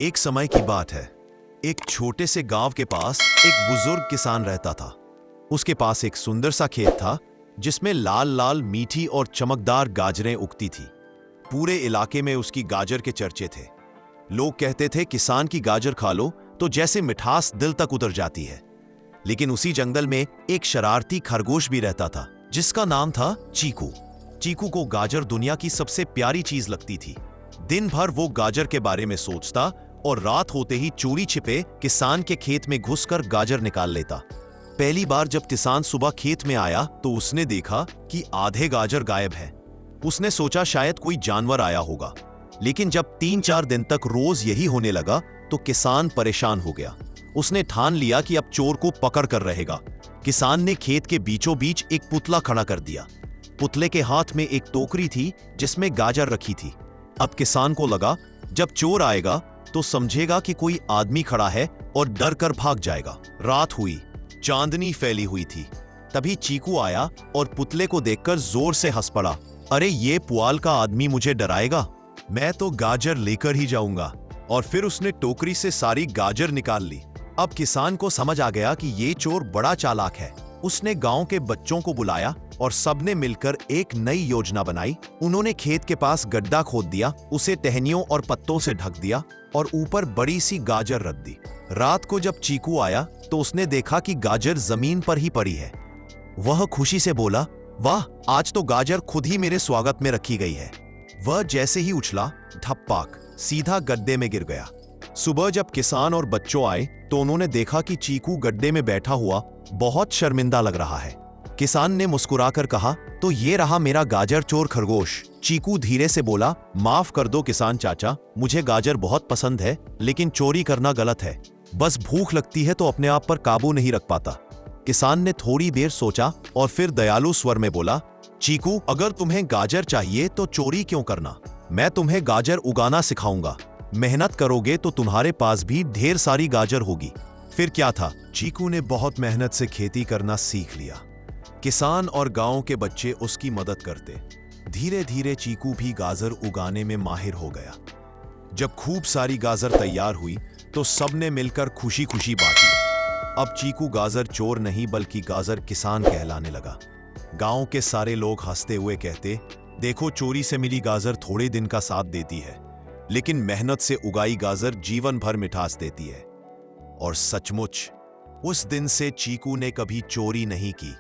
एक समय की बात है। एक छोटे से गांव के पास एक बुजुर्ग किसान रहता था। उसके पास एक सुंदर सा खेत था जिसमें लाल लाल मीठी और चमकदार गाजरें उगती थी। पूरे इलाके में उसकी गाजर के चर्चे थे। लोग कहते थे किसान की गाजर खा लो तो जैसे मिठास दिल तक उतर जाती है। लेकिन उसी जंगल में एक शरारती खरगोश भी रहता था जिसका नाम था चीकू। चीकू को गाजर दुनिया की सबसे प्यारी चीज लगती थी। दिन भर वो गाजर के बारे में सोचता और रात होते ही चोरी छिपे किसान के खेत में घुसकर गाजर निकाल लेता। पहली बार जब किसान सुबह खेत में आया तो उसने देखा कि आधे गाजर गायब है। उसने सोचा शायद कोई जानवर आया होगा, लेकिन जब 3-4 दिन तक रोज यही होने लगा तो किसान परेशान हो गया। उसने ठान लिया कि अब चोर को पकड़ कर रहेगा। किसान ने खेत के बीचों बीच एक पुतला खड़ा कर दिया। पुतले के हाथ में एक टोकरी थी जिसमें गाजर रखी थी। अब किसान को लगा जब चोर आएगा तो समझेगा कि कोई आदमी खड़ा है और डर कर भाग जाएगा। रात हुई, चांदनी फैली हुई थी। तभी चीकू आया और पुतले को देखकर जोर से हंस पड़ा। अरे ये पुआल का आदमी मुझे डराएगा, मैं तो गाजर लेकर ही जाऊंगा। और फिर उसने टोकरी से सारी गाजर निकाल ली। अब किसान को समझ आ गया कि ये चोर बड़ा चालाक है। उसने गांव के बच्चों को बुलाया और सबने मिलकर एक नई योजना बनाई। उन्होंने खेत के पास गड्ढा खोद दिया, उसे टहनियों और पत्तों से ढक दिया और ऊपर बड़ी सी गाजर रख दी। रात को जब चीकू आया तो उसने देखा कि गाजर जमीन पर ही पड़ी है। वह खुशी से बोला, वाह, आज तो गाजर खुद ही मेरे स्वागत में रखी गई है। वह जैसे ही उछला, धप्पाक, सीधा गड्ढे में गिर गया। सुबह जब किसान और बच्चों आए तो उन्होंने देखा कि चीकू गड्ढे में बैठा हुआ बहुत शर्मिंदा लग रहा है। किसान ने मुस्कुराकर कहा, तो ये रहा मेरा गाजर चोर खरगोश। चीकू धीरे से बोला, माफ कर दो किसान चाचा, मुझे गाजर बहुत पसंद है लेकिन चोरी करना गलत है। बस भूख लगती है तो अपने आप पर काबू नहीं रख पाता। किसान ने थोड़ी देर सोचा और फिर दयालु स्वर में बोला, चीकू, अगर तुम्हें गाजर चाहिए तो चोरी क्यों करना? मैं तुम्हें गाजर उगाना सिखाऊंगा। मेहनत करोगे तो तुम्हारे पास भी ढेर सारी गाजर होगी। फिर क्या था, चीकू ने बहुत मेहनत से खेती करना सीख लिया। किसान और गांव के बच्चे उसकी मदद करते। धीरे धीरे चीकू भी गाजर उगाने में माहिर हो गया। जब खूब सारी गाजर तैयार हुई तो सबने मिलकर खुशी खुशी बांटी। अब चीकू गाजर चोर नहीं बल्कि गाजर किसान कहलाने लगा। गांव के सारे लोग हंसते हुए कहते, देखो, चोरी से मिली गाजर थोड़े दिन का साथ देती है, लेकिन मेहनत से उगाई गाजर जीवन भर मिठास देती है। और सचमुच उस दिन से चीकू ने कभी चोरी नहीं की।